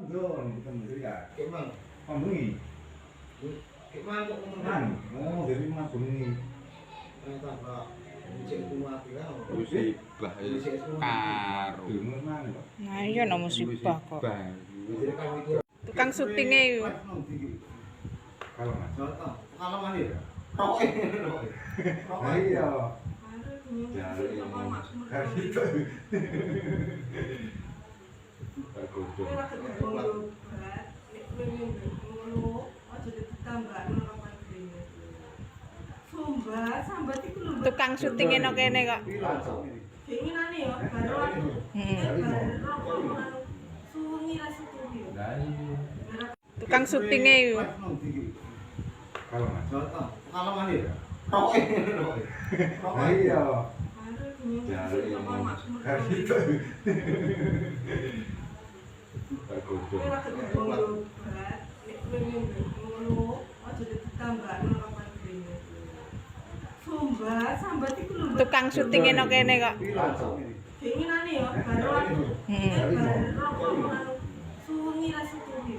Belum, bukan ya. Kemang. Pambengi. Kemang kok Kan, oh dari Mas Bengi. ternyata Pak. Cek rumah kira. Musibah karo. Dengar mana, Pak? Nah iya no musibah kok. Jadi kami itu Tukang syutingnya itu. Kalau Mas. contoh pengalaman ya. Roke. Nah iya. Jadi itu. Tukang syutingnya no kene kok. Keinginane ya, baru aku. Suwengi ra setuju. Tukang syutingnya itu. Kalau Mas. Contoh pengalaman ya. Roke. Nah iya. Jadi Itu. Tukang syutingnya no kene kok. keinginane ya, baru aku. Suwengi ra setuju.